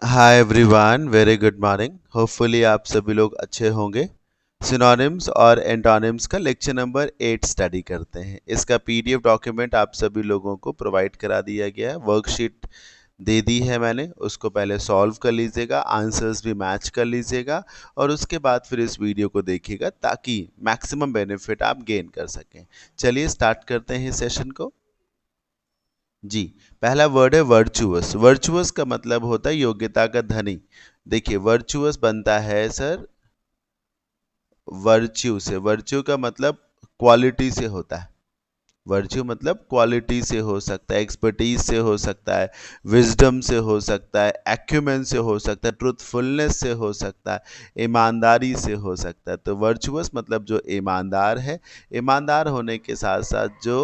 Hi everyone, very good morning. Hopefully आप सभी लोग अच्छे होंगे। सिनोनिम्स और एंटोनिम्स का लेक्चर नंबर 8 स्टडी करते हैं। इसका पीडीएफ डॉक्यूमेंट आप सभी लोगों को प्रोवाइड करा दिया गया है। वर्कशीट दे दी है मैंने, उसको पहले सॉल्व कर लीजिएगा, आंसर्स भी मैच कर लीजिएगा और उसके बाद फिर इस वीडियो को देखिएगा ताकि मैक्सिमम बेनिफिट आप गेन कर सकें। चलिए स्टार्ट करते हैं इस सेशन को। जी, पहला वर्ड है वर्चुअस। वर्चुअस का मतलब होता है योग्यता का धनी। देखिए वर्चुअस बनता है सर वर्च्यू से। वर्च्यू का मतलब क्वालिटी से होता है। वर्च्यू मतलब क्वालिटी से हो सकता है, एक्सपर्टीज से हो सकता है, विजडम से हो सकता है, एक्यूमेन से हो सकता है, ट्रूथफुलनेस से हो सकता है, ईमानदारी से हो सकता है। तो वर्चुअस मतलब जो ईमानदार है, ईमानदार होने के साथ साथ जो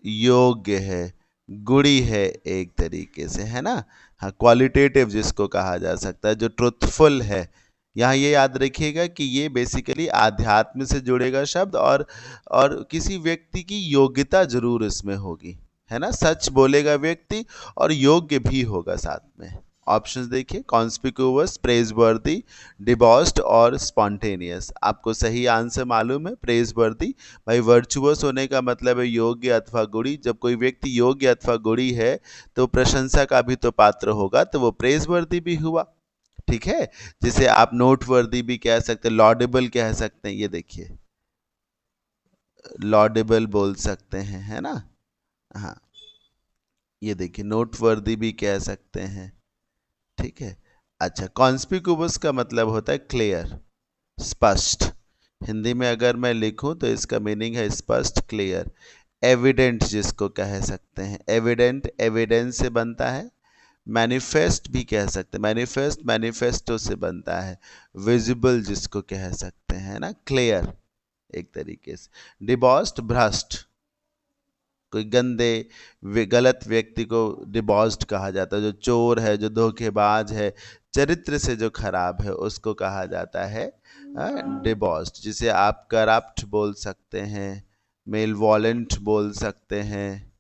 योग्य है, गुणी है एक तरीके से, है ना। हाँ, क्वालिटेटिव जिसको कहा जा सकता है, जो ट्रुथफुल है। यहाँ ये याद रखिएगा कि ये बेसिकली आध्यात्म से जुड़ेगा शब्द, और किसी व्यक्ति की योग्यता जरूर इसमें होगी, है ना। सच बोलेगा व्यक्ति और योग्य भी होगा साथ में। ऑप्शंस देखिए, कॉन्स्पिक्यूअस, प्रेजवर्दी, डिबॉस्ड और स्पॉन्टेनियस। आपको सही आंसर मालूम है, प्रेजवर्दी। भाई वर्चुअस होने का मतलब है योग्य अथवा गुणी। जब कोई व्यक्ति योग्य अथवा गुणी है तो प्रशंसा का भी तो पात्र होगा, तो वो प्रेजवर्दी भी हुआ। ठीक है, जिसे आप नोटवर्दी भी कह सकते हैं, लॉडेबल कह सकते हैं। ये देखिए, लॉडेबल बोल सकते हैं, है ना। हाँ, ये देखिए, नोटवर्दी भी कह सकते हैं। ठीक है। अच्छा, कॉन्स्पिक्यूबस का मतलब होता है क्लियर, स्पष्ट। हिंदी में अगर मैं लिखूं तो इसका मीनिंग है स्पष्ट, क्लियर। एविडेंट जिसको कह सकते हैं, एविडेंट एविडेंस से बनता है। मैनिफेस्ट भी कह सकते हैं, मैनिफेस्ट मैनिफेस्टो से बनता है। विजिबल जिसको कह सकते हैं ना, क्लियर एक तरीके से। डिबॉस्ड, भ्रष्ट। कोई गंदे गलत व्यक्ति को डिबॉस्ड कहा जाता है। जो चोर है, जो धोखेबाज है, चरित्र से जो खराब है, उसको कहा जाता है डिबॉस्ड। जिसे आप करप्ट बोल सकते हैं, मेल वॉलेंट बोल सकते हैं,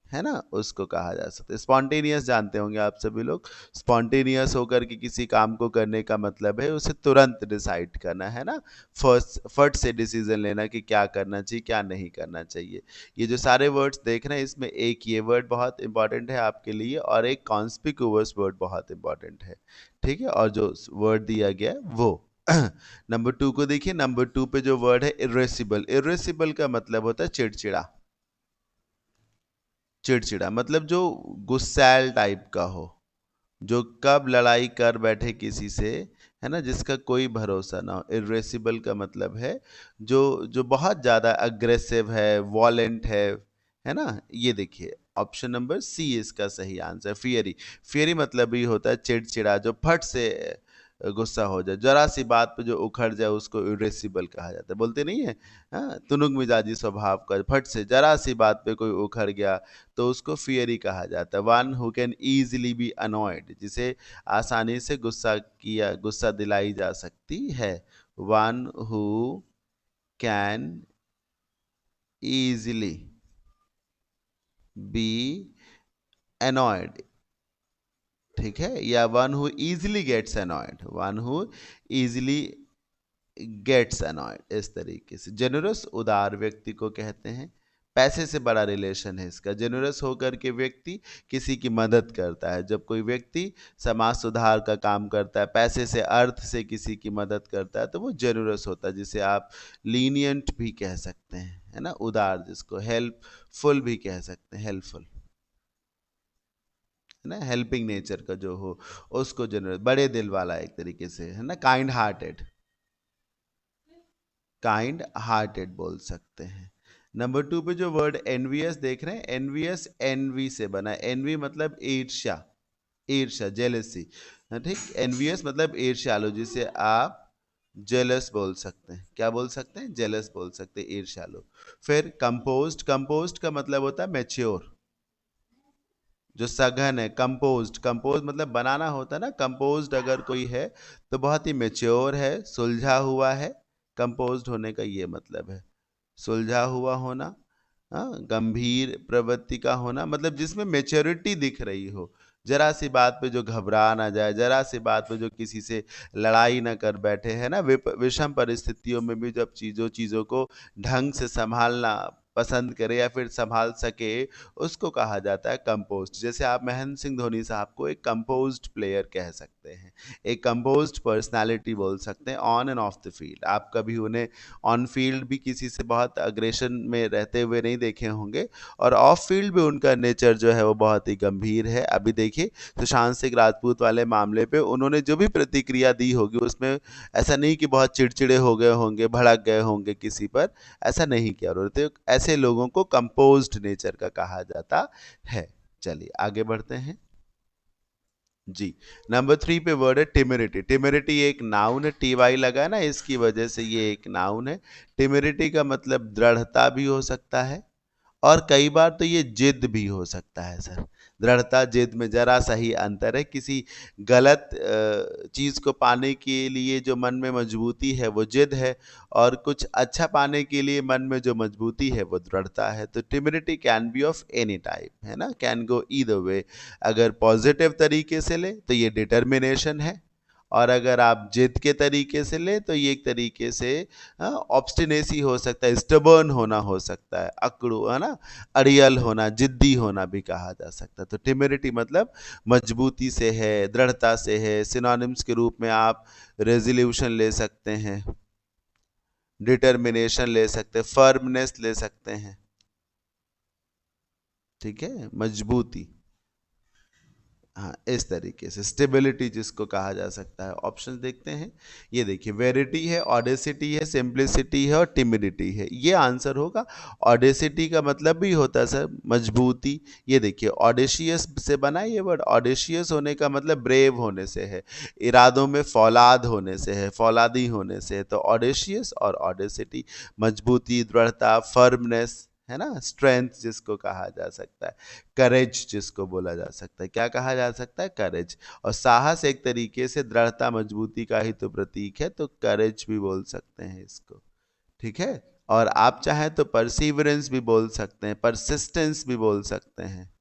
है ना, उसको कहा जा सकता है। स्पॉन्टेनियस जानते होंगे आप सभी लोग। स्पॉन्टेनियस होकर के किसी काम को करने का मतलब है उसे तुरंत डिसाइड करना, है ना। फर्स्ट फट से डिसीजन लेना कि क्या करना चाहिए, क्या नहीं करना चाहिए। ये जो सारे वर्ड्स देख रहे हैं, इसमें एक ये वर्ड बहुत इंपॉर्टेंट है आपके लिए और एक कॉन्स्पिक्यूअस वर्ड बहुत इंपॉर्टेंट है। ठीक है, और जो वर्ड दिया गया है वो नंबर 2 को देखिए। नंबर 2 पे जो वर्ड है इरेसिबल। इरेसिबल का मतलब होता है चिड़चिड़ा। चिड़चिड़ा मतलब जो गुस्सैल टाइप का हो, जो कब लड़ाई कर बैठे किसी से, है ना, जिसका कोई भरोसा ना हो। इरेसिबल का मतलब है जो जो बहुत ज्यादा अग्रेसिव है, वॉलेंट है ना। ये देखिए, ऑप्शन नंबर सी इसका सही आंसर, फियरी। फियरी मतलब ही होता है चिड़चिड़ा, जो फट से गुस्सा हो जाए, जरा सी बात पे जो उखड़ जाए, उसको इरेसिबल कहा जाता है। बोलते नहीं है, हाँ, तुनुग मिजाजी स्वभाव का, फट से जरा सी बात पे कोई उखड़ गया तो उसको फियरी कहा जाता है। One who can easily be annoyed, जिसे आसानी से गुस्सा दिलाई जा सकती है। One who can easily be annoyed. ठीक है, या one who easily gets annoyed, one who easily gets annoyed, इस तरीके से। जेनरस उदार व्यक्ति को कहते हैं। पैसे से बड़ा रिलेशन है इसका। जेनरस होकर के व्यक्ति किसी की मदद करता है। जब कोई व्यक्ति समाज सुधार का काम करता है, पैसे से अर्थ से किसी की मदद करता है, तो वो जेनरस होता है, जिसे आप लीनियंट भी कह सकते हैं, है ना। उदार जिसको हेल्पफुल भी कह सकते हैं, हेल्पफुल, है ना, हेल्पिंग नेचर का जो हो, उसको जनरल, बड़े दिल वाला एक तरीके से, है ना। काइंड हार्टेड, काइंड हार्टेड बोल सकते हैं। नंबर 2 पे जो वर्ड एनवियस देख रहे हैं, एनवियस एनवी से बना है। एनवी मतलब ईर्ष्या, ईर्ष्या, जेलसी। ठीक, एनवियस मतलब ईर्ष्यालु, जिसे आप जेलस बोल सकते हैं। क्या बोल सकते हैं? जेलस बोल सकते हैं, ईर्ष्यालु। फिर कंपोज्ड, कंपोज्ड का मतलब होता है मैच्योर, जो सघन है। कंपोज्ड, कंपोज मतलब बनाना होता है ना। कंपोज्ड अगर कोई है तो बहुत ही मेच्योर है, सुलझा हुआ है। कंपोज्ड होने का ये मतलब है, सुलझा हुआ होना। हाँ, गंभीर प्रवृत्ति का होना, मतलब जिसमें मेच्योरिटी दिख रही हो, जरा सी बात पे जो घबरा ना जाए, जरा सी बात पे जो किसी से लड़ाई ना कर बैठे, है ना। विषम परिस्थितियों में भी जब चीज़ों को ढंग से संभालना पसंद करे या फिर संभाल सके, उसको कहा जाता है कंपोस्ट। जैसे आप महेंद्र सिंह धोनी साहब को एक कंपोज्ड प्लेयर कह सकते हैं, एक कंपोज्ड पर्सनालिटी बोल सकते हैं on end of the field. आप कभी उन्हें ऑन फील्ड भी किसी से बहुत अग्रेशन में रहते हुए नहीं देखे होंगे, और ऑफ फील्ड भी उनका नेचर जो है वो बहुत ही गंभीर है। अभी देखिए सुशांत सिंह राजपूत वाले मामले पे उन्होंने जो भी प्रतिक्रिया दी होगी, उसमें ऐसा नहीं कि बहुत चिड़चिड़े हो गए होंगे, भड़क गए होंगे किसी पर, ऐसा नहीं किया उन्होंने। तो ऐसे लोगों को कंपोज्ड नेचर का कहा जाता है। चलिए आगे बढ़ते हैं जी। नंबर 3 पे वर्ड है टिमरिटी। टिमरिटी एक नाउन है, टी वाई लगा है ना, इसकी वजह से ये एक नाउन है। टिमरिटी का मतलब दृढ़ता भी हो सकता है, और कई बार तो ये जिद भी हो सकता है सर। दृढ़ता जिद में जरा सा ही अंतर है। किसी गलत चीज को पाने के लिए जो मन में मजबूती है वो जिद है, और कुछ अच्छा पाने के लिए मन में जो मजबूती है वो दृढ़ता है। तो timidity can be of any type, है ना, कैन गो ईदर वे। अगर पॉजिटिव तरीके से ले तो ये डिटर्मिनेशन है, और अगर आप जिद के तरीके से ले तो ये एक तरीके से ऑब्स्टिनेसी हो सकता है, स्टबर्न होना हो सकता है, अकड़ू, है ना, अड़ियल होना, जिद्दी होना भी कहा जा सकता है। तो टिमरिटी मतलब मजबूती से है, दृढ़ता से है। सिनोनिम्स के रूप में आप रेजोल्यूशन ले सकते हैं, डिटर्मिनेशन ले सकते हैं, फर्मनेस ले सकते हैं, ठीक है, मजबूती। हाँ, इस तरीके से स्टेबिलिटी जिसको कहा जा सकता है। ऑप्शन देखते हैं, ये देखिए वेरिटी है, ऑडेसिटी है, सिंप्लिसिटी है और टिमिडिटी है। ये आंसर होगा। ऑडेसिटी का मतलब भी होता है सर मजबूती। ये देखिए ऑडेशियस से बना ये वर्ड। ऑडेशियस होने का मतलब ब्रेव होने से है, इरादों में फौलाद होने से है, फौलादी होने से है। तो ऑडेशियस और ऑडेसिटी, मजबूती, दृढ़ता, फर्मनेस, है ना, स्ट्रेंथ जिसको कहा जा सकता है, करेज जिसको बोला जा सकता है। क्या कहा जा सकता है? करेज। और साहस एक तरीके से दृढ़ता मजबूती का ही तो प्रतीक है, तो करेज भी बोल सकते हैं इसको, ठीक है। और आप चाहें तो परसिवरेंस भी बोल सकते हैं, परसिस्टेंस भी बोल सकते हैं।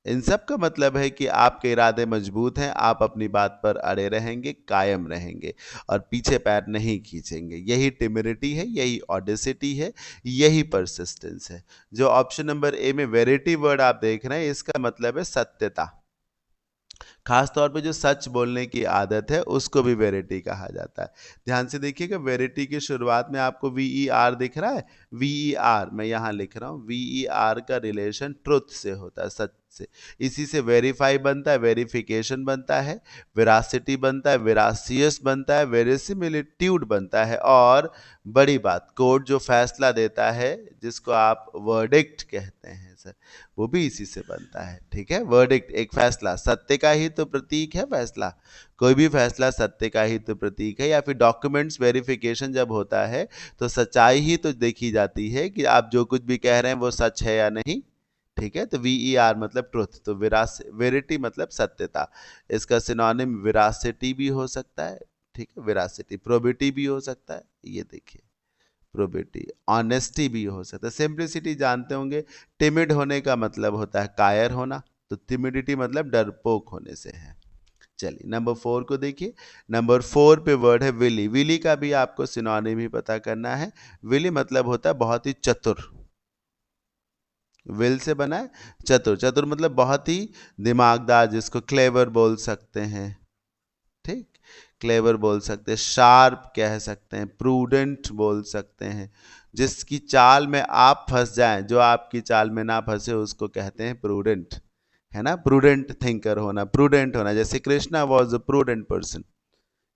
इन सब का मतलब है कि आपके इरादे मजबूत हैं, आप अपनी बात पर अड़े रहेंगे, कायम रहेंगे और पीछे पैर नहीं खींचेंगे। यही टिमिडिटी है, यही ऑडेसिटी है, यही परसिस्टेंस है। जो ऑप्शन नंबर ए में वेरिटी वर्ड आप देख रहे हैं, इसका मतलब है सत्यता। खास तौर पे जो सच बोलने की आदत है उसको भी वेरिटी कहा जाता है। ध्यान से देखिएगा, वेरिटी की शुरुआत में आपको VER दिख रहा है। VER मैं यहाँ लिख रहा हूँ, VER का रिलेशन ट्रुथ से होता है, सच से। इसी से वेरीफाई बनता है, वेरिफिकेशन बनता है, वेरासिटी बनता है, वेरासियस बनता है, वेरिसिमिलिट्यूड बनता है, और बड़ी बात, कोर्ट जो फैसला देता है जिसको आप वर्डिक्ट कहते हैं सर, वो भी इसी से बनता है, ठीक है। वर्डिक्ट एक फैसला, सत्य का ही तो प्रतीक है फैसला। कोई भी फैसला सत्य का ही तो प्रतीक है। या फिर डॉक्यूमेंट्स वेरिफिकेशन जब होता है तो सच्चाई ही तो देखी जाती है कि आप जो कुछ भी कह रहे हैं वो सच है या नहीं, ठीक है। तो VER मतलब ट्रुथ, तो वेरिटी मतलब सत्यता। इसका सिनोनिम विरासिटी भी हो सकता है, ठीक है, विरासिटी। प्रोबिटी भी हो सकता है, ये देखिए प्रोबिटी। ऑनेस्टी भी हो सकता है। सिंप्लिसिटी जानते होंगे, टिमिड होने का मतलब होता है कायर होना, तो टिमिडिटी मतलब डरपोक होने से है। चलिए नंबर 4 को देखिए। नंबर 4 पे वर्ड है विली। विली का भी आपको सिनोनिम ही पता करना है। विली मतलब होता है बहुत ही चतुर। विल से बना है चतुर। चतुर मतलब बहुत ही दिमागदार, जिसको क्लेवर बोल सकते हैं, ठीक, क्लेवर बोल सकते हैं, शार्प कह सकते हैं, प्रूडेंट बोल सकते हैं। जिसकी चाल में आप फंस जाएं, जो आपकी चाल में ना फंसे, उसको कहते हैं प्रूडेंट, है ना। प्रूडेंट थिंकर होना, प्रूडेंट होना। जैसे Krishna was a prudent person,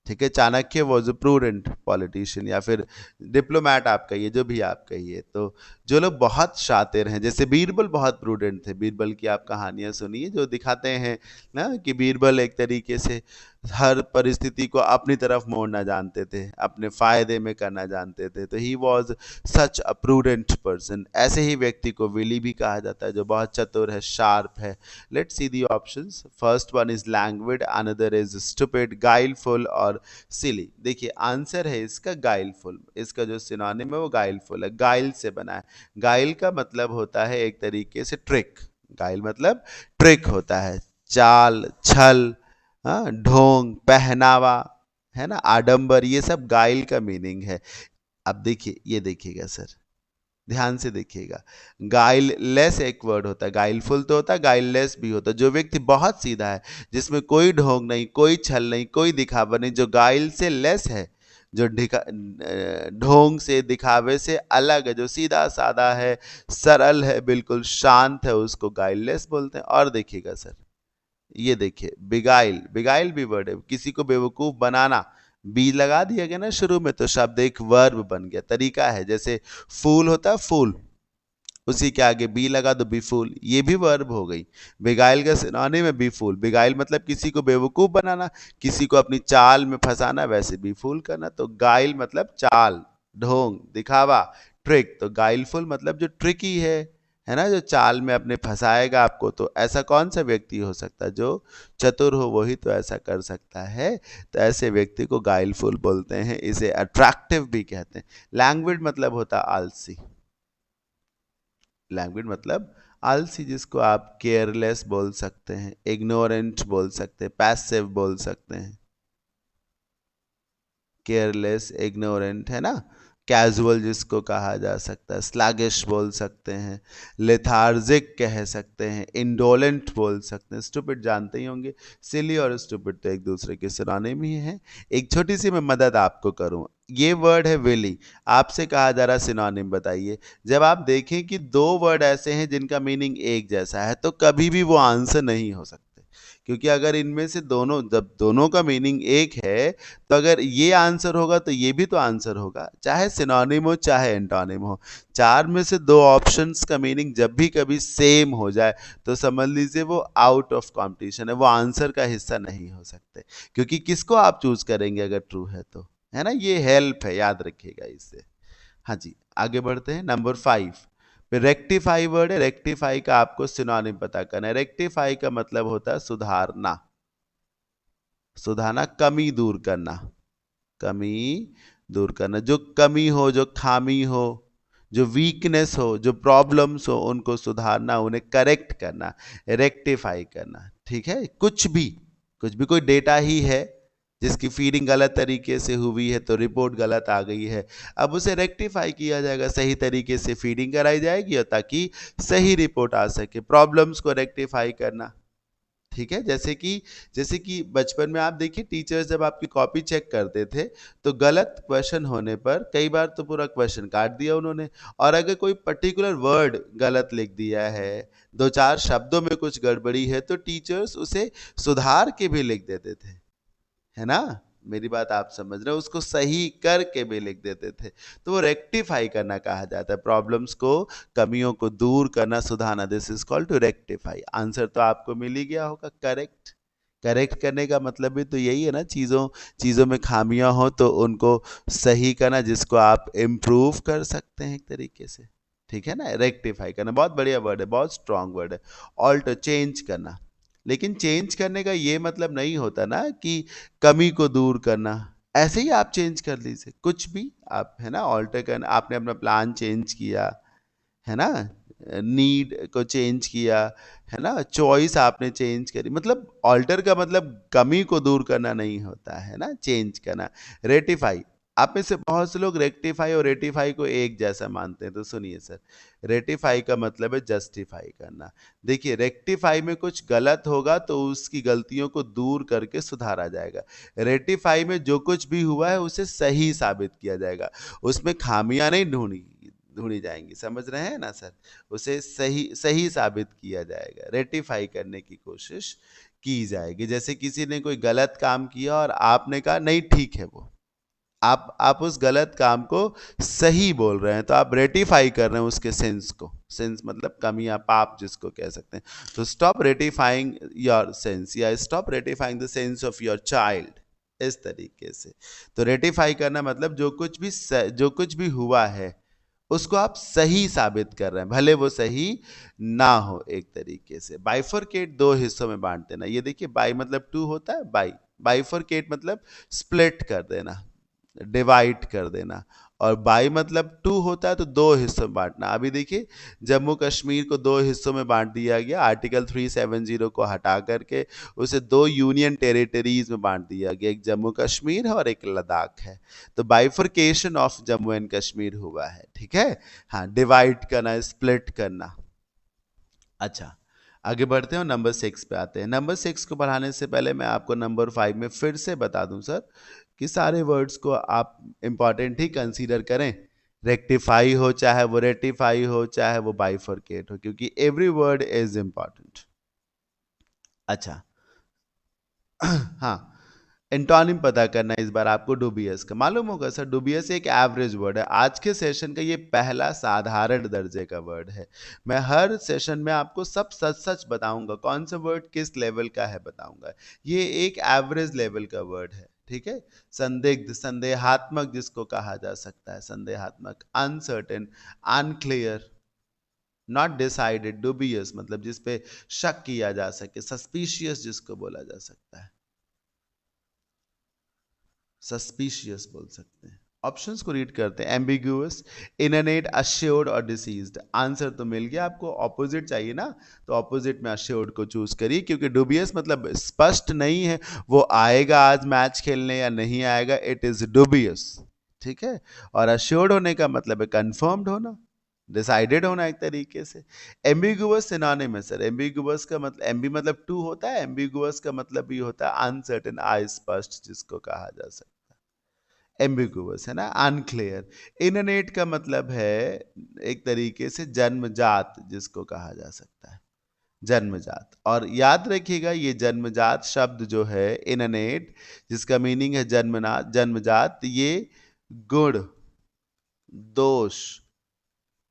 ठीक है। Chanakya was a prudent politician, या फिर डिप्लोमैट आप कहिए, जो भी आप कहिए। तो जो लोग बहुत शातिर हैं, जैसे बीरबल बहुत प्रूडेंट थे। बीरबल की आप कहानियां सुनिए जो दिखाते हैं ना कि बीरबल एक तरीके से हर परिस्थिति को अपनी तरफ मोड़ना जानते थे, अपने फायदे में करना जानते थे। तो he was such a prudent person. ऐसे ही व्यक्ति को विली भी कहा जाता है, जो बहुत चतुर है, शार्प है। Let's see the options. First one is languid, another is stupid, guileful और सिली। देखिए आंसर है इसका गाइलफुल। इसका जो सिनोनिम है वो गाइलफुल है, गाइल से बना है। गाइल का मतलब होता है एक तरीके से ट्रिक। गाइल मतलब ट्रिक होता है, चाल, छल, हाँ, ढोंग, पहनावा, है ना, आडंबर, ये सब गाइल का मीनिंग है। अब देखिए, ये देखिएगा सर, ध्यान से देखिएगा। गाइल लेस एक वर्ड होता है, गाइलफुल तो होता है, गाइल लेस भी होता है। जो व्यक्ति बहुत सीधा है, जिसमें कोई ढोंग नहीं, कोई छल नहीं, कोई दिखावा नहीं, जो गाइल से लेस है, जो ढोंग से, दिखावे से अलग है, जो सीधा साधा है, सरल है, बिल्कुल शांत है, उसको गाइललेस बोलते हैं। और देखिएगा सर, ये देखिए, बिगाइल, बिगाइल भी वर्ड है, किसी को बेवकूफ बनाना। बी लगा दिया गया ना शुरू में, तो शब्द एक वर्ब बन गया, तरीका है। जैसे फूल होता है, फूल, उसी के आगे बी लगा दो, बी फूल, ये भी वर्ब हो गई। बिगाइल का सिनोनिम में बी फूल। बिगाइल मतलब किसी को बेवकूफ बनाना, किसी को अपनी चाल में फंसाना, वैसे बी फूल करना। तो गाइल मतलब चाल, ढोंग, दिखावा, ट्रिक। तो गाइलफुल मतलब जो ट्रिकी है ना, जो चाल में अपने फंसाएगा आपको। तो ऐसा कौन सा व्यक्ति हो सकता है? जो चतुर हो वही तो ऐसा कर सकता है। तो ऐसे व्यक्ति को गाइलफुल बोलते हैं, इसे अट्रैक्टिव भी कहते हैं। लैंग्वेज मतलब होता आलसी, लैंग्वेज मतलब आलसी, जिसको आप केयरलेस बोल सकते हैं, इग्नोरेंट बोल सकते हैं, पैसिव बोल सकते हैं। केयरलेस, इग्नोरेंट, है ना। कैजुअल जिसको कहा जा सकता है, स्लैगिश बोल सकते हैं, लेथार्जिक कह सकते हैं, इंडोलेंट बोल सकते हैं। स्टूपिड जानते ही होंगे, सिली और स्टूपिड तो एक दूसरे के सिनोनिम ही है। एक छोटी सी मैं मदद आपको करूं, ये वर्ड है विली, आपसे कहा जा रहा सिनोनिम बताइए। जब आप देखें कि दो वर्ड ऐसे हैं जिनका मीनिंग एक जैसा है, तो कभी भी वो आंसर नहीं हो सकते, क्योंकि अगर इनमें से दोनों, जब दोनों का मीनिंग एक है, तो अगर ये आंसर होगा तो ये भी तो आंसर होगा, चाहे सिनोनिम हो चाहे एंटोनिम हो। चार में से दो ऑप्शंस का मीनिंग जब भी कभी सेम हो जाए, तो समझ लीजिए वो आउट ऑफ कॉम्पिटिशन है, वो आंसर का हिस्सा नहीं हो सकते। क्योंकि किसको आप चूज करेंगे अगर ट्रू है तो, है ना। ये हेल्प है, याद रखिएगा इससे। हाँ जी, आगे बढ़ते हैं। नंबर 5 पे रेक्टिफाई वर्ड है। रेक्टिफाई का आपको सिनोनिम पता करना है। रेक्टिफाई का मतलब होता है सुधारना, सुधारना, कमी दूर करना, कमी दूर करना। जो कमी हो, जो खामी हो, जो वीकनेस हो, जो प्रॉब्लम्स हो, उनको सुधारना, उन्हें करेक्ट करना, रेक्टिफाई करना। ठीक है, कुछ भी, कुछ भी, कोई डेटा ही है जिसकी फीडिंग गलत तरीके से हुई है, तो रिपोर्ट गलत आ गई है, अब उसे रेक्टिफाई किया जाएगा, सही तरीके से फीडिंग कराई जाएगी, और ताकि सही रिपोर्ट आ सके। प्रॉब्लम्स को रेक्टिफाई करना, ठीक है। जैसे कि बचपन में आप देखिए, टीचर्स जब आपकी कॉपी चेक करते थे, तो गलत क्वेश्चन होने पर कई बार तो पूरा क्वेश्चन काट दिया उन्होंने, और अगर कोई पर्टिकुलर वर्ड गलत लिख दिया है, दो चार शब्दों में कुछ गड़बड़ी है, तो टीचर्स उसे सुधार के भी लिख देते थे, है ना। मेरी बात आप समझ रहे हो, उसको सही करके भी लिख देते थे। तो वो रेक्टिफाई करना कहा जाता है, प्रॉब्लम्स को, कमियों को दूर करना, सुधारना। This is called to rectify. Answer तो आपको मिल ही गया होगा, करेक्ट। करेक्ट करने का मतलब भी तो यही है ना, चीज़ों चीज़ों में खामियां हो तो उनको सही करना, जिसको आप इम्प्रूव कर सकते हैं एक तरीके से। ठीक है ना, रेक्टिफाई करना बहुत बढ़िया वर्ड है, बहुत स्ट्रांग वर्ड है। ऑल्टर, चेंज करना। लेकिन चेंज करने का ये मतलब नहीं होता ना कि कमी को दूर करना, ऐसे ही आप चेंज कर लीजिए कुछ भी आप, है ना। ऑल्टर करना, आपने अपना प्लान चेंज किया, है ना, नीड को चेंज किया, है ना, चॉइस आपने चेंज करी, मतलब ऑल्टर का मतलब कमी को दूर करना नहीं होता है ना, चेंज करना। रेटिफाई, आप में से बहुत से लोग रेक्टिफाई और रेटिफाई को एक जैसा मानते हैं, तो सुनिए सर, रेटिफाई का मतलब है जस्टिफाई करना। देखिए, रेक्टिफाई में कुछ गलत होगा तो उसकी गलतियों को दूर करके सुधारा जाएगा। रेटिफाई में जो कुछ भी हुआ है उसे सही साबित किया जाएगा, उसमें खामियां नहीं ढूंढी ढूंढी जाएंगी, समझ रहे हैं ना सर। उसे सही सही साबित किया जाएगा, रेटिफाई करने की कोशिश की जाएगी। जैसे किसी ने कोई गलत काम किया और आपने कहा नहीं ठीक है वो, आप उस गलत काम को सही बोल रहे हैं, तो आप रेटिफाई कर रहे हैं उसके सेंस को। सेंस मतलब कमी या पाप जिसको कह सकते हैं। तो स्टॉप रेटिफाइंग योर सेंस, या stop ratifying the sense of your child, इस तरीके से। तो रेटिफाई करना मतलब जो कुछ भी हुआ है उसको आप सही साबित कर रहे हैं, भले वो सही ना हो एक तरीके से। बाइफरकेट दो हिस्सों में बांट देना, ये देखिए, बाई मतलब टू होता है, बाई, बाइफरकेट मतलब स्प्लिट कर देना, डिवाइड कर देना। और बाई मतलब टू होता है तो दो हिस्सों में बांटना। अभी देखिए जम्मू कश्मीर को दो हिस्सों में बांट दिया गया, आर्टिकल 370 को हटा करके उसे दो यूनियन टेरिटरीज में बांट दिया गया, एक जम्मू कश्मीर है और एक लद्दाख है। तो bifurcation of Jammu and Kashmir हुआ है, ठीक है। हाँ, डिवाइड करना, स्प्लिट करना। अच्छा, आगे बढ़ते हैं और नंबर 6 पे आते हैं। नंबर 6 को बढ़ाने से पहले मैं आपको नंबर 5 में फिर से बता दूं सर कि सारे वर्ड्स को आप इंपॉर्टेंट ही कंसीडर करें, रेक्टिफाई हो चाहे वो रेटिफाई हो चाहे वो बाइफर्केट हो, क्योंकि एवरी वर्ड इज इंपॉर्टेंट। अच्छा हाँ, एंटोनिम पता करना है इस बार आपको डुबियस का। मालूम होगा सर, डुबियस एक एवरेज वर्ड है। आज के सेशन का ये पहला साधारण दर्जे का वर्ड है। मैं हर सेशन में आपको सब सच सच बताऊंगा, कौन सा वर्ड किस लेवल का है बताऊंगा। ये एक एवरेज लेवल का वर्ड है, ठीक है। संदिग्ध, संदेहात्मक जिसको कहा जा सकता है, संदेहात्मक, uncertain, unclear, not decided, dubious मतलब जिसपे शक किया जा सके, सस्पिशियस जिसको बोला जा सकता है, सस्पिशियस बोल सकते हैं। ऑप्शंस को रीड करते हैं। एम्बिग्यूअस, इननेट, अश्योर्ड और डिसीज्ड। आंसर तो मिल गया आपको, ऑपोजिट चाहिए ना, तो ऑपोजिट में अश्योर्ड को चूज करिए, क्योंकि डुबियस मतलब स्पष्ट नहीं है वो आएगा आज मैच खेलने या नहीं आएगा, इट इज डुबियस, ठीक है। और अश्योर्ड होने का मतलब है कंफर्म्ड होना, डिसाइडेड होना एक तरीके से। एम्बिगुअस सिनोनिम है सर। एम्बिगुअस का मतलब, एम्बी मतलब टू होता है, एम्बिगुअस का मतलब भी होता है अनसर्टेन, अस्पष्ट जिसको कहा जा सकता है। एम्बिगुअस है ना, अनक्लियर। इननेट का मतलब है एक तरीके से जन्मजात जिसको कहा जा सकता है, जन्मजात। और याद रखिएगा ये जन्मजात शब्द जो है इननेट, जिसका मीनिंग है जन्मनाथ, जन्मजात, ये गुण, दोष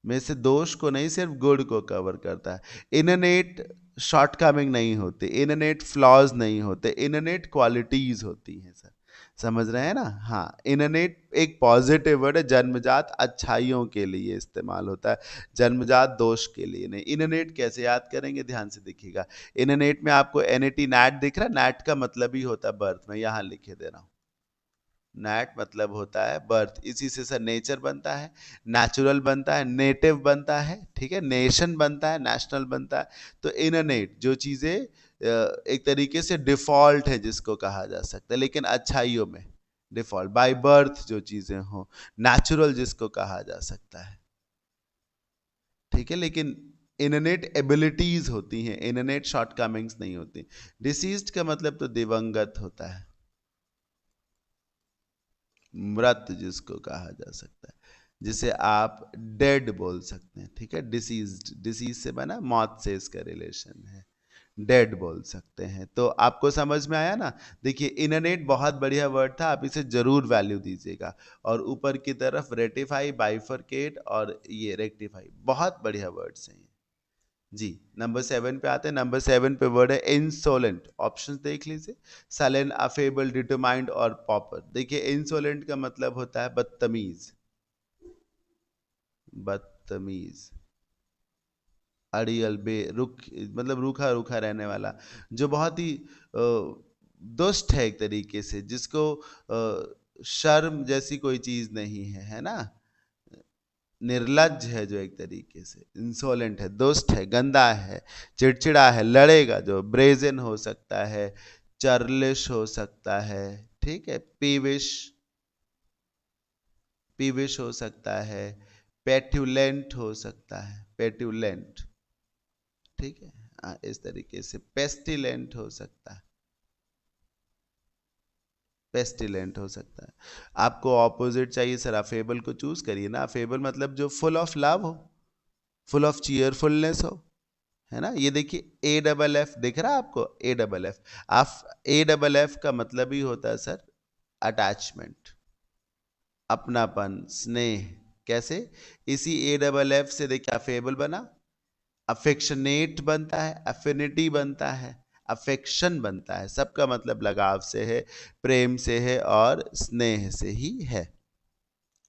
में से दोष को नहीं सिर्फ गुड को कवर करता है। इननेट शॉर्टकमिंग नहीं होते, इननेट फ्लॉज नहीं होते, इननेट क्वालिटीज होती हैं सर, समझ रहे हैं ना। हाँ, इननेट एक पॉजिटिव वर्ड है, जन्मजात अच्छाइयों के लिए इस्तेमाल होता है, जन्मजात दोष के लिए नहीं। इननेट कैसे याद करेंगे, ध्यान से देखिएगा। इननेट में आपको एनएटी नैट दिख रहा है, नैट का मतलब ही होता है बर्थ, मैं यहाँ लिखे दे रहा हूँ। नैट मतलब होता है बर्थ, इसी से सर नेचर बनता है, नेचुरल बनता है, नेटिव बनता है, ठीक है, नेशन बनता है, नेशनल बनता है। तो इननेट जो चीज़ें एक तरीके से डिफॉल्ट है जिसको कहा जा सकता है, लेकिन अच्छाइयों में डिफॉल्ट, बाय बर्थ जो चीज़ें हो, नेचुरल जिसको कहा जा सकता है, ठीक है। लेकिन इननेट एबिलिटीज होती हैं, इननेट शॉर्टकमिंग्स नहीं होती। डिसीज्ड का मतलब तो दिवंगत होता है, मृत जिसको कहा जा सकता है, जिसे आप डेड बोल सकते हैं, ठीक है। डिसीज्ड, डिसीज से बना, मौत से इसका रिलेशन है, डेड बोल सकते हैं। तो आपको समझ में आया ना। देखिए इननेट बहुत बढ़िया वर्ड था, आप इसे जरूर वैल्यू दीजिएगा। और ऊपर की तरफ रेटिफाई, बाइफरकेट और ये रेक्टिफाई, बहुत बढ़िया वर्ड्स हैं ये। जी, नंबर 7 पे आते हैं। नंबर 7 पे वर्ड है इंसोलेंट। ऑप्शंस देख लीजिए, सलेन, अफेबल, डिटरमाइंड और पॉपर। देखिए इंसोलेंट का मतलब होता है बदतमीज, बदतमीज, अड़ियल, बे रुख मतलब रूखा रूखा रहने वाला, जो बहुत ही दुष्ट है एक तरीके से, जिसको शर्म जैसी कोई चीज नहीं है, है ना, निर्लज है जो एक तरीके से, इंसोलेंट है, दुष्ट है, गंदा है, चिड़चिड़ा है, लड़ेगा जो, ब्रेजन हो सकता है, चर्लिश हो सकता है, ठीक है, पीविश, पीविश हो सकता है, पेट्यूलेंट हो सकता है, पेट्यूलेंट, ठीक है। इस तरीके से पेस्टिलेंट हो सकता है, पेस्टिलेंट हो सकता है। आपको ऑपोजिट चाहिए सर, अफेबल को चूज करिए ना। अफेबल मतलब जो फुल ऑफ लव हो, फुल ऑफ चीयरफुलनेस हो, है ना। ये देखिए ए डबल एफ दिख रहा है आपको, ए डबल एफ, आप ए डबल एफ का मतलब ही होता है सर अटैचमेंट, अपनापन, स्नेह। कैसे, इसी ए डबल एफ से देखिए अफेबल बना, अफेक्शनेट बनता है, अफिनिटी बनता है, अफेक्शन बनता है, सबका मतलब लगाव से है, प्रेम से है और स्नेह से ही है।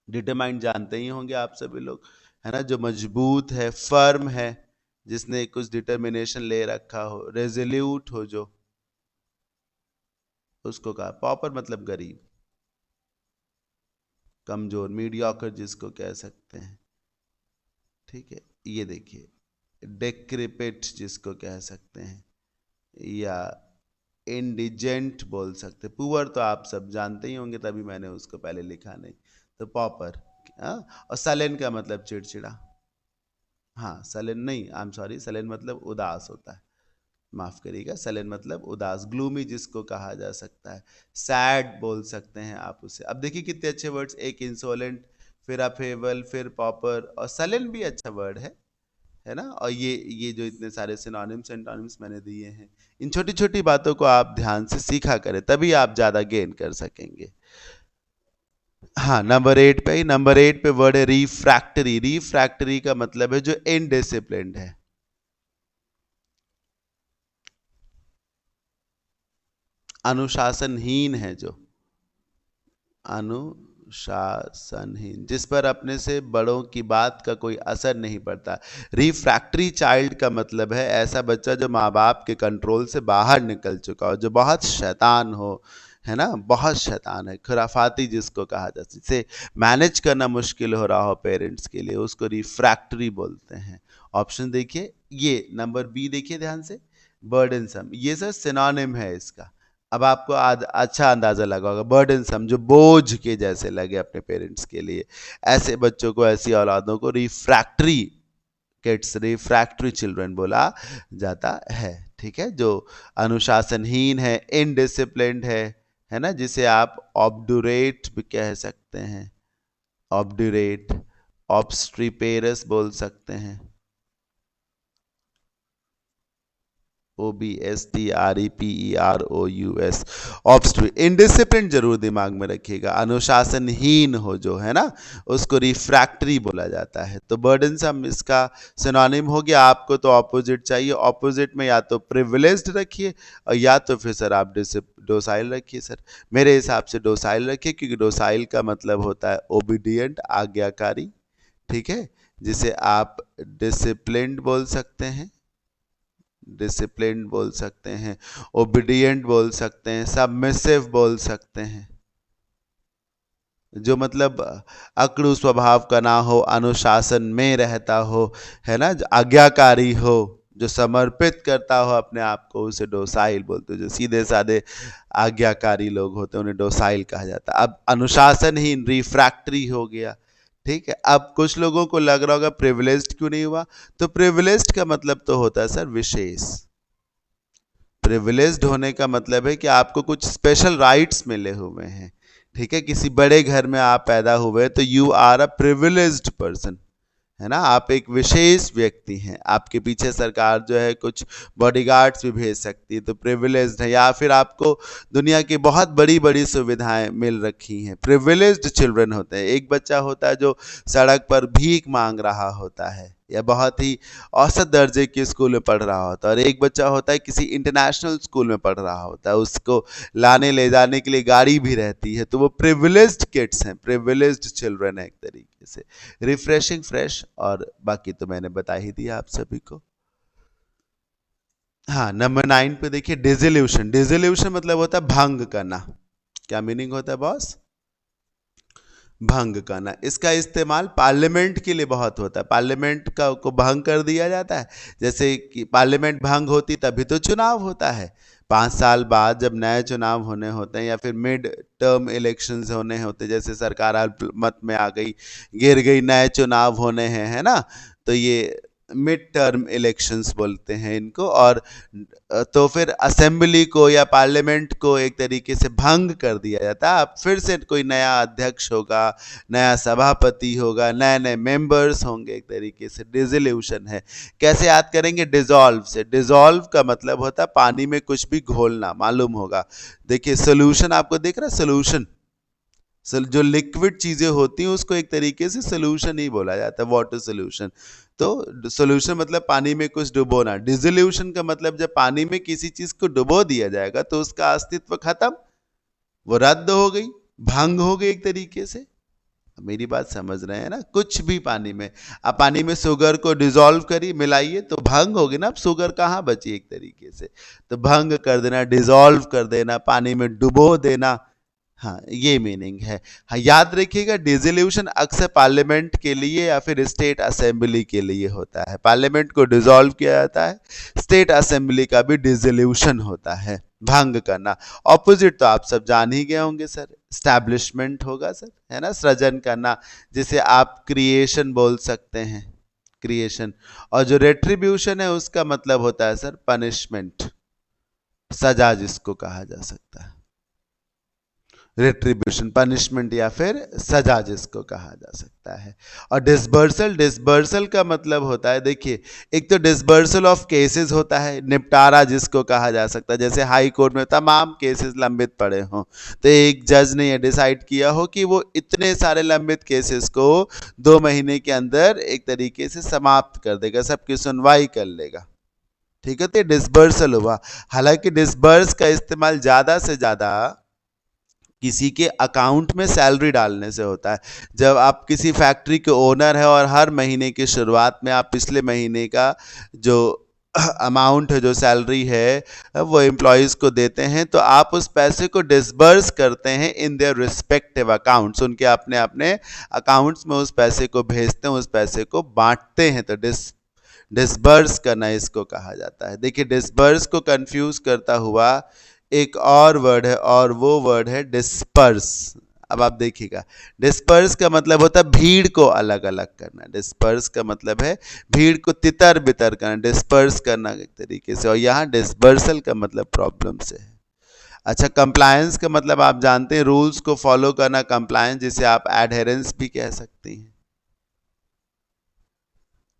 डिटरमाइंड जानते ही होंगे आप सभी लोग, है ना, जो मजबूत है, फर्म है, जिसने कुछ डिटर्मिनेशन ले रखा हो, रेजोल्यूट हो जो, उसको कहा। पॉपर मतलब गरीब, कमजोर, मीडियोकर जिसको कह सकते हैं, ठीक है। ये देखिए डेक्रिपिट जिसको कह सकते हैं, या इंडिजेंट बोल सकते। पुअर तो आप सब जानते ही होंगे, तभी मैंने उसको पहले लिखा नहीं। तो पॉपर, और सलेन का मतलब चिड़चिड़ा। हाँ सलेन नहीं, आई एम सॉरी, सलेन मतलब उदास होता है, माफ करिएगा, सलेन मतलब उदास, ग्लूमी जिसको कहा जा सकता है। सैड बोल सकते हैं आप उसे। अब देखिए कितने अच्छे वर्ड्स, एक इंसोलेंट, फिर अफेबल, फिर पॉपर, और सलेन भी अच्छा वर्ड है ना। और ये जो इतने सारे सिनोनिम्स एंटोनिम्स मैंने दिए हैं, इन छोटी छोटी बातों को आप ध्यान से सीखा करें, तभी आप ज्यादा गेन कर सकेंगे। हाँ नंबर 8 पे वर्ड है रिफ्रैक्टरी। रिफ्रैक्टरी का मतलब है जो इनडिसिप्लिन्ड है, अनुशासनहीन है, जो अनुशासनहीन, जिस पर अपने से बड़ों की बात का कोई असर नहीं पड़ता। रिफ्रैक्टरी चाइल्ड का मतलब है ऐसा बच्चा जो माँ बाप के कंट्रोल से बाहर निकल चुका हो, जो बहुत शैतान हो, है ना, बहुत शैतान है, खुराफाती जिसको कहा जाता है, जिसे मैनेज करना मुश्किल हो रहा हो पेरेंट्स के लिए, उसको रिफ्रैक्टरी बोलते हैं। ऑप्शन देखिए, ये नंबर बी देखिए ध्यान से, बर्डनसम, ये सर सिनोनिम है इसका। अब आपको अच्छा अंदाजा लगा होगा, बर्डनसम जो बोझ के जैसे लगे अपने पेरेंट्स के लिए, ऐसे बच्चों को, ऐसी औलादों को रिफ्रैक्टरी किड्स, रिफ्रैक्टरी चिल्ड्रन बोला जाता है, ठीक है। जो अनुशासनहीन है, इनडिसिप्लिन्ड है ना, जिसे आप ऑब्डुरेट भी कह सकते हैं, ऑब्डुरेट, ऑब्स्ट्रीपेरस बोल सकते हैं, OBSTREPEROUS, ऑब्स्ट्री। इनडिसिप्लिन जरूर दिमाग में रखिएगा, अनुशासनहीन हो जो, है ना, उसको रिफ्रैक्टरी बोला जाता है। तो बर्डनसम इसका सिनोनिम हो गया। आपको तो ऑपोजिट चाहिए, ऑपोजिट में या तो प्रिविलेज्ड रखिए, और या तो फिर सर आप डोसाइल रखिए। सर मेरे हिसाब से डोसाइल रखिए, क्योंकि डोसाइल का मतलब होता है ओबीडियंट, आज्ञाकारी, ठीक है, जिसे आप डिसिप्लिन्ड बोल सकते हैं, डिसिप्लिन बोल सकते हैं, ओबीडियंट बोल सकते हैं, सबमिसिव बोल सकते हैं, जो मतलब अकड़ू स्वभाव का ना हो, अनुशासन में रहता हो, है ना, आज्ञाकारी हो, जो समर्पित करता हो अपने आप को, उसे डोसाइल बोलते हैं। जो सीधे साधे आज्ञाकारी लोग होते हैं उन्हें डोसाइल कहा जाता है। अब अनुशासनहीन रिफ्रैक्टरी हो गया, ठीक है। अब कुछ लोगों को लग रहा होगा प्रिविलेज्ड क्यों नहीं हुआ, तो प्रिविलेज्ड का मतलब तो होता है सर विशेष। प्रिविलेज्ड होने का मतलब है कि आपको कुछ स्पेशल राइट्स मिले हुए हैं, ठीक है। किसी बड़े घर में आप पैदा हुए तो you are a privileged person, है ना, आप एक विशेष व्यक्ति हैं। आपके पीछे सरकार जो है कुछ बॉडीगार्ड्स भी भेज सकती है, तो प्रिविलेज्ड है। या फिर आपको दुनिया की बहुत बड़ी बड़ी सुविधाएं मिल रखी हैं, प्रिविलेज्ड चिल्ड्रन होते हैं। एक बच्चा होता है जो सड़क पर भीख मांग रहा होता है, या बहुत ही औसत दर्जे के स्कूल में पढ़ रहा होता है, और एक बच्चा होता है किसी इंटरनेशनल स्कूल में पढ़ रहा होता है, उसको लाने ले जाने के लिए गाड़ी भी रहती है, तो वो प्रिविलेज्ड किड्स हैं, प्रिविलेज्ड चिल्ड्रन है एक तरीके से। रिफ्रेशिंग, फ्रेश, और बाकी तो मैंने बता ही दिया आप सभी को। हाँ नंबर 9 पे देखिए डिसोल्यूशन। डिसोल्यूशन मतलब होता है भंग करना। क्या मीनिंग होता है बॉस? भंग करना। इसका इस्तेमाल पार्लियामेंट के लिए बहुत होता है, पार्लियामेंट का को भंग कर दिया जाता है। जैसे कि पार्लियामेंट भंग होती तभी तो चुनाव होता है। 5 साल बाद जब नए चुनाव होने होते हैं, या फिर मिड टर्म इलेक्शंस होने होते, जैसे सरकार मत में आ गई, गिर गई, नए चुनाव होने हैं, है ना, तो ये मिड टर्म इलेक्शंस बोलते हैं इनको। और तो फिर असेंबली को या पार्लियामेंट को एक तरीके से भंग कर दिया जाता है। अब फिर से कोई नया अध्यक्ष होगा, नया सभापति होगा, नए नए मेंबर्स होंगे, एक तरीके से डिसोल्यूशन है। कैसे याद करेंगे? डिसॉल्व से। डिसॉल्व का मतलब होता है पानी में कुछ भी घोलना, मालूम होगा। देखिए सोल्यूशन आपको दिख रहा है, सोल्यूशन, जो लिक्विड चीजें होती हैं उसको एक तरीके से सोल्यूशन ही बोला जाता है, वाटर सोल्यूशन। तो सोल्यूशन मतलब पानी में कुछ डुबोना। डिसोल्यूशन का मतलब जब पानी में किसी चीज को डुबो दिया जाएगा तो उसका अस्तित्व खत्म, वो रद्द हो गई, भंग हो गई एक तरीके से। मेरी बात समझ रहे हैं ना? कुछ भी पानी में, आप पानी में शुगर को डिसॉल्व करिए, मिलाइए, तो भंग होगी ना, अब शुगर कहाँ बची एक तरीके से। तो भंग कर देना, डिसॉल्व कर देना, पानी में डुबो देना, हाँ, ये मीनिंग है। हाँ, याद रखिएगा डिसोल्यूशन अक्सर पार्लियामेंट के लिए या फिर स्टेट असेंबली के लिए होता है। पार्लियामेंट को डिसॉल्व किया जाता है, स्टेट असेंबली का भी डिसोल्यूशन होता है, भंग करना। ऑपोजिट तो आप सब जान ही गए होंगे सर, स्टैब्लिशमेंट होगा सर, है ना, सृजन करना, जिसे आप क्रिएशन बोल सकते हैं, क्रिएशन। और जो रेट्रीब्यूशन है उसका मतलब होता है सर पनिशमेंट, सजा जिसको कहा जा सकता है, रिट्रीब्यूशन पनिशमेंट या फिर सजा जिसको कहा जा सकता है। और डिसबर्सल, डिसबर्सल का मतलब होता है, देखिए, एक तो डिसबर्सल ऑफ केसेस होता है, निपटारा जिसको कहा जा सकता है, जैसे हाई कोर्ट में तमाम केसेस लंबित पड़े हों, तो एक जज ने यह डिसाइड किया हो कि वो इतने सारे लंबित केसेस को 2 महीने के अंदर एक तरीके से समाप्त कर देगा, सबकी सुनवाई कर लेगा, ठीक है, तो डिसबर्सल हुआ। हालांकि डिसबर्स का इस्तेमाल ज्यादा से ज्यादा किसी के अकाउंट में सैलरी डालने से होता है। जब आप किसी फैक्ट्री के ओनर है और हर महीने की शुरुआत में आप पिछले महीने का जो अमाउंट है, जो सैलरी है, वो एम्प्लॉयज को देते हैं, तो आप उस पैसे को डिसबर्स करते हैं इन देयर रिस्पेक्टिव अकाउंट्स, उनके अपने अपने अकाउंट्स में उस पैसे को भेजते हैं, उस पैसे को बांटते हैं, तो डिसबर्स करना इसको कहा जाता है। देखिए, डिसबर्स को कंफ्यूज करता हुआ एक और वर्ड है, और वो वर्ड है डिस्पर्स। अब आप देखिएगा, डिस्पर्स का मतलब होता है भीड़ को अलग अलग करना, डिस्पर्स का मतलब है भीड़ को तितर बितर करना, डिस्पर्स करना एक तरीके से, और यहाँ डिस्पर्सल का मतलब प्रॉब्लम से है। अच्छा, कंप्लायंस का मतलब आप जानते हैं, रूल्स को फॉलो करना, कंप्लायंस जिसे आप एडहेरेंस भी कह सकते हैं,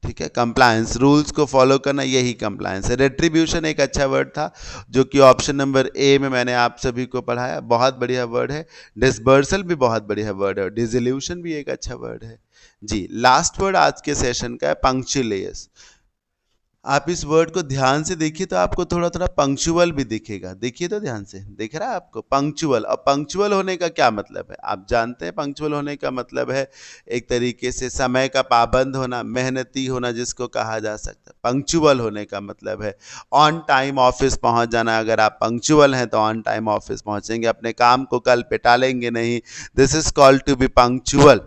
ठीक है, कंप्लायंस, रूल्स को फॉलो करना, यही कंप्लायंस है। रेट्रीब्यूशन एक अच्छा वर्ड था जो कि ऑप्शन नंबर ए में मैंने आप सभी को पढ़ाया, बहुत बढ़िया वर्ड है। डिसबर्सल भी बहुत बढ़िया वर्ड है, डिसोल्यूशन भी एक अच्छा वर्ड है जी। लास्ट वर्ड आज के सेशन का है पंक्चुअलियस। आप इस वर्ड को ध्यान से देखिए तो आपको थोड़ा थोड़ा पंक्चुअल भी दिखेगा, देखिए तो ध्यान से, दिख रहा है आपको पंक्चुअल। और पंक्चुअल होने का क्या मतलब है, आप जानते हैं पंक्चुअल होने का मतलब है एक तरीके से समय का पाबंद होना, मेहनती होना जिसको कहा जा सकता है। पंक्चुअल होने का मतलब है ऑन टाइम ऑफिस पहुंच जाना। अगर आप पंक्चुअल हैं तो ऑन टाइम ऑफिस पहुंचेंगे, अपने काम को कल पे टालेंगे नहीं, this is called to be punctual,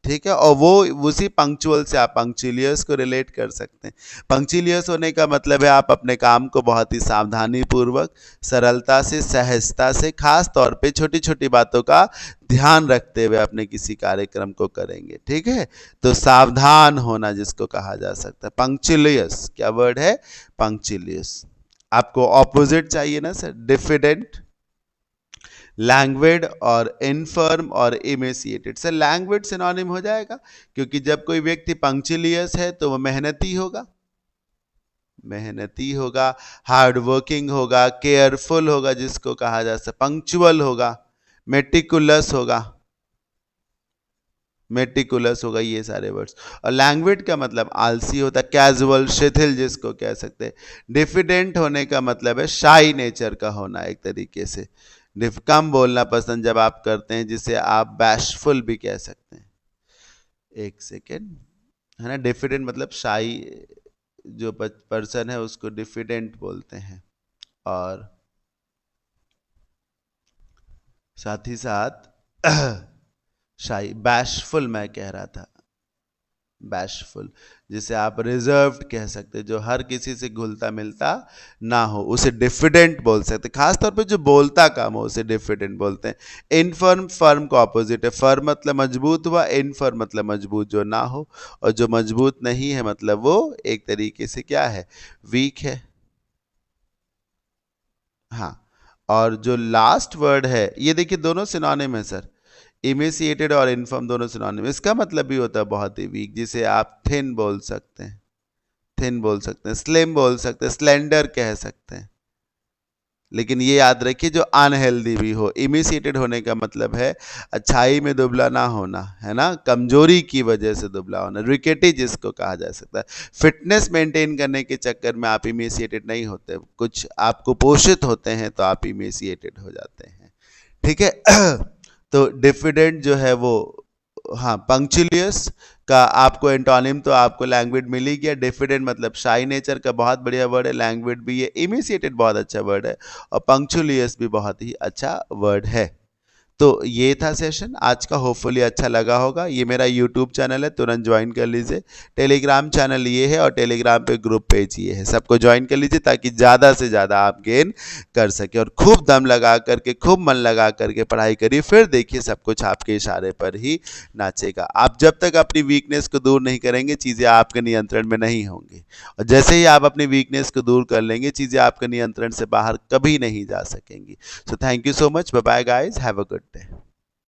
ठीक है। और वो उसी पंक्चुअल से आप पंक्चुअलियस को रिलेट कर सकते हैं। पंक्चुअलियस होने का मतलब है आप अपने काम को बहुत ही सावधानी पूर्वक, सरलता से, सहजता से, खास तौर पे छोटी छोटी बातों का ध्यान रखते हुए अपने किसी कार्यक्रम को करेंगे, ठीक है। तो सावधान होना जिसको कहा जा सकता है पंक्चुअलियस, क्या वर्ड है, पंक्चुअलियस। आपको ऑपोजिट चाहिए ना सर, डिफिडेंट, लैंग्वेड और इनफर्म और इमेसिएटेड। सर लैंग्वेड सिनोनिम हो जाएगा, क्योंकि जब कोई व्यक्ति पंक्चुअलियस है तो वो मेहनती होगा, मेहनती होगा, हार्ड वर्किंग होगा, केयरफुल होगा जिसको कहा जा सकता, पंक्चुअल होगा, मेटिकुलस होगा, मेटिकुलस होगा, ये सारे वर्ड्स। और लैंग्वेज का मतलब आलसी होता है, कैजुअल, शिथिल जिसको कह सकते हैं। डिफिडेंट होने का मतलब है शाई नेचर का होना, एक तरीके से कम बोलना पसंद जब आप करते हैं, जिसे आप बैशफुल भी कह सकते हैं। एक सेकेंड, है ना, डिफिडेंट मतलब शाई जो पर्सन है उसको डिफिडेंट बोलते हैं। और साथ ही साथ शाई, बैशफुल मैं कह रहा था, बैशफुल जिसे आप रिजर्व्ड कह सकते, जो हर किसी से घुलता मिलता ना हो, उसे डिफिडेंट बोल सकते। खासतौर पे जो बोलता काम हो उसे डिफिडेंट बोलते हैं। इनफर्म, फर्म का ऑपोजिट है, फर्म मतलब मजबूत हुआ, इनफर्म मतलब मजबूत जो ना हो, और जो मजबूत नहीं है मतलब वो एक तरीके से क्या है, वीक है। हाँ, और जो लास्ट वर्ड है, ये देखिए दोनों सिनोनिम है सर, इमेसिएटेड और इनफर्म दोनों सिनोनिम। इसका मतलब भी होता है बहुत ही वीक, जिसे आप थिन बोल सकते हैं, थिन बोल सकते हैं, स्लिम बोल सकते हैं, स्लेंडर कह सकते हैं। लेकिन ये याद रखिए जो अनहेल्दी भी हो। इमेसिएटेड होने का मतलब है अच्छाई में दुबला ना होना, है ना, कमजोरी की वजह से दुबला होना, रिकेटी जिसको कहा जा सकता है। फिटनेस मेंटेन करने के चक्कर में आप इमेसिएटेड नहीं होते, कुछ आप कुपोषित होते हैं तो आप इमेसिएटेड हो जाते हैं, ठीक है। तो डिफिडेंट जो है वो, हाँ, पंक्चुलियस का आपको एंटोनिम तो आपको लैंग्वेज मिल ही गया। डिफिडेंट मतलब शाई नेचर का बहुत बढ़िया वर्ड है, लैंग्वेज भी है, इमिसिएटेड बहुत अच्छा वर्ड है, और पंक्चुलियस भी बहुत ही अच्छा वर्ड है। तो ये था सेशन आज का, होपफुली अच्छा लगा होगा। ये मेरा यूट्यूब चैनल है, तुरंत ज्वाइन कर लीजिए। टेलीग्राम चैनल ये है और टेलीग्राम पे ग्रुप पेज ये है, सबको ज्वाइन कर लीजिए ताकि ज़्यादा से ज़्यादा आप गेन कर सके। और खूब दम लगा करके, खूब मन लगा करके पढ़ाई करिए, फिर देखिए सब कुछ आपके इशारे पर ही नाचेगा। आप जब तक अपनी वीकनेस को दूर नहीं करेंगे, चीज़ें आपके नियंत्रण में नहीं होंगी। और जैसे ही आप अपनी वीकनेस को दूर कर लेंगे, चीज़ें आपके नियंत्रण से बाहर कभी नहीं जा सकेंगी। So thank you so much, bye bye guys, have a good day.